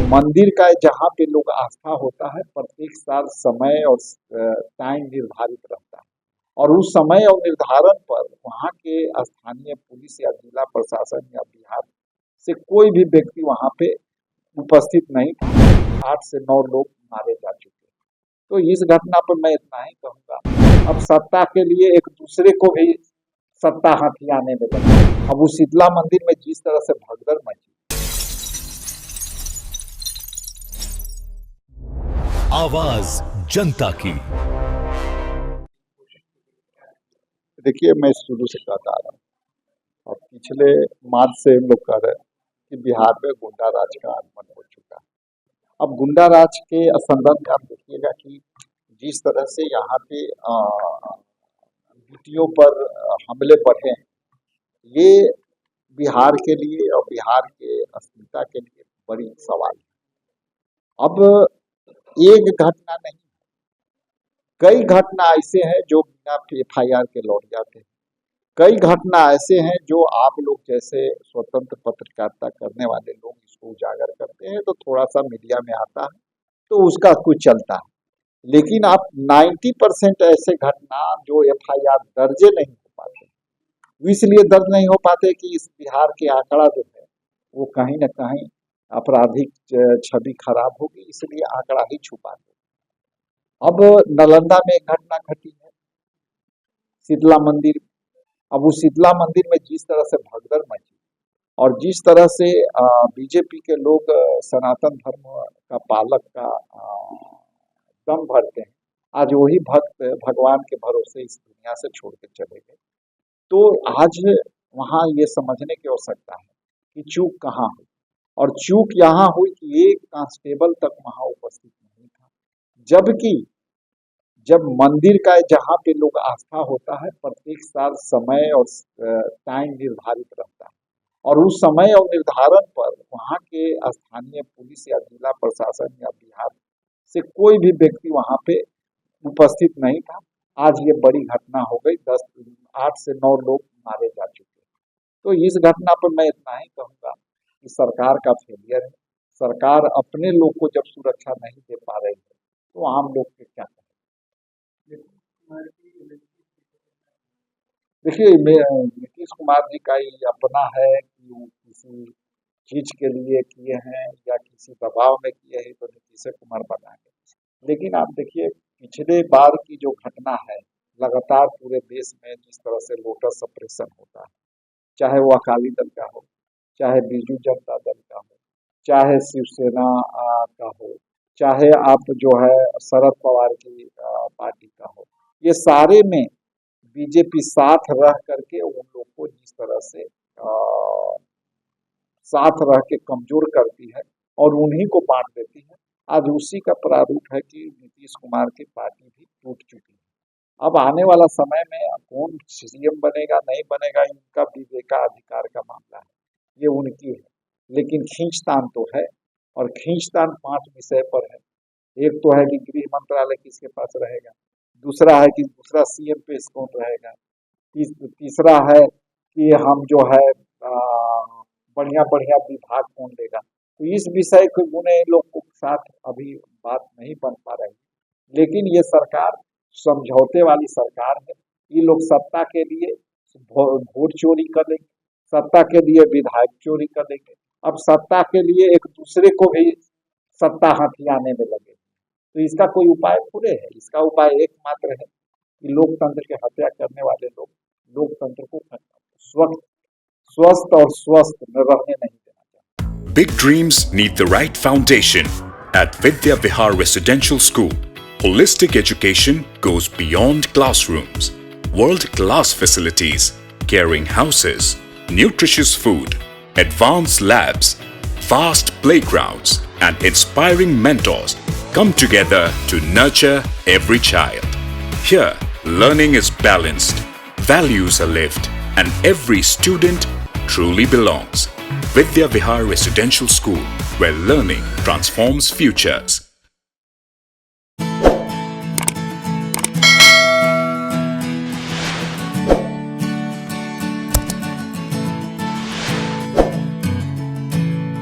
मंदिर का जहाँ पे लोग आस्था होता है, प्रत्येक साल समय और टाइम निर्धारित रहता है और उस समय और निर्धारण पर वहाँ के स्थानीय पुलिस या जिला प्रशासन या बिहार से कोई भी व्यक्ति वहाँ पे उपस्थित नहीं था। 8 से 9 लोग मारे जा चुके। तो इस घटना पर मैं इतना ही कहूँगा, अब सत्ता के लिए एक दूसरे को भी सत्ता हथियाने में लगे। अब उस शीतला मंदिर में जिस तरह से भगदड़ मची, आवाज जनता की। देखिए मैं शुरू से कहता आ रहा हूँ और पिछले मार्च से हम लोग कह रहे हैं कि बिहार में गुंडा राज का आगमन हो चुका है। अब गुंडा राज के संदर्भ में आप देखिएगा कि जिस तरह से यहाँ पे बेटियों पर हमले बढ़े, ये बिहार के लिए और बिहार के अस्मिता के लिए बड़ी सवाल है। अब एक घटना नहीं, कई घटना ऐसे हैं जो बिना FIR के लौट जाते हैं। कई घटना ऐसे हैं जो आप लोग जैसे स्वतंत्र पत्रकारिता करने वाले लोग इसको उजागर करते हैं तो थोड़ा सा मीडिया में आता है तो उसका कुछ चलता है, लेकिन आप 90% ऐसे घटना जो FIR दर्ज नहीं हो पाते। इसलिए दर्ज नहीं हो पाते कि इस बिहार के आंकड़ा जो है वो कहीं ना कहीं आपराधिक छवि खराब होगी, इसलिए आंकड़ा ही छुपा दे। अब नालंदा में एक घटना घटी है शीतला मंदिर। अब उस शीतला मंदिर में जिस तरह से भगदड़ मची और जिस तरह से बीजेपी के लोग सनातन धर्म का पालक का दम भरते हैं, आज वही भक्त भगवान के भरोसे इस दुनिया से छोड़ के चले गए। तो आज वहाँ ये समझने की आवश्यकता है कि चूक कहाँ हुई, और चूक यहाँ हुई कि एक कांस्टेबल तक वहाँ उपस्थित नहीं था, जबकि जब मंदिर का जहाँ पे लोग आस्था होता है, प्रत्येक साल समय और टाइम निर्धारित रहता है और उस समय और निर्धारण पर वहाँ के स्थानीय पुलिस या जिला प्रशासन या बिहार से कोई भी व्यक्ति वहाँ पे उपस्थित नहीं था। आज ये बड़ी घटना हो गई, 8 से 9 लोग मारे जा चुके। तो इस घटना पर मैं इतना ही कहूँगा कि सरकार का फेलियर है। सरकार अपने लोग को जब सुरक्षा नहीं दे पा रही है तो आम लोग के क्या करें। देखिए नीतीश कुमार जी का ही अपना है कि वो किसी चीज के लिए किए हैं या किसी दबाव में किए हैं तो नीतीश कुमार बनाएंगे, लेकिन आप देखिए पिछले बार की जो घटना है, लगातार पूरे देश में जिस तरह से लोटस ऑपरेशन होता है, चाहे वो अकाली दल का हो, चाहे बीजू जनता दल का हो, चाहे शिवसेना का हो, चाहे आप जो है शरद पवार की पार्टी का हो, ये सारे में बीजेपी साथ रह करके उन लोग को जिस तरह से साथ रह के कमजोर करती है और उन्हीं को बांट देती है। आज उसी का प्रारूप है कि नीतीश कुमार की पार्टी भी टूट चुकी है। अब आने वाला समय में कौन CM बनेगा नहीं बनेगा, इनका विवेकाधिकार का मामला है, ये उनकी है, लेकिन खींचतान तो है और खींचतान 5 विषय पर है। एक तो है कि गृह मंत्रालय किसके पास रहेगा, दूसरा है कि दूसरा CM पे कौन रहेगा, तीसरा है कि हम जो है बढ़िया बढ़िया विभाग कौन लेगा। तो इस विषय को गुने लोग के साथ अभी बात नहीं बन पा रही, लेकिन ये सरकार समझौते वाली सरकार है। ये लोग सत्ता के लिए वोट चोरी कर लेंगे, सत्ता के लिए विधायक चोरी कर लेंगे, अब सत्ता के लिए एक दूसरे को भी सत्ता हथियाने में लगे। तो इसका कोई उपाय थोड़े है। इसका उपाय एकमात्र है कि लोकतंत्र की हत्या करने वाले लोग लोकतंत्र को स्वस्थ और स्वस्थ में रहने नहीं देना चाहिए। Big dreams need the right foundation. At Vidya Vihar Residential School, holistic education goes beyond classrooms. World-class facilities, caring houses, nutritious food, advanced labs, vast playgrounds, and inspiring mentors come together to nurture every child. Here, learning is balanced, values are lived, and every student truly belongs. Vidya Vihar Residential School, where learning transforms futures.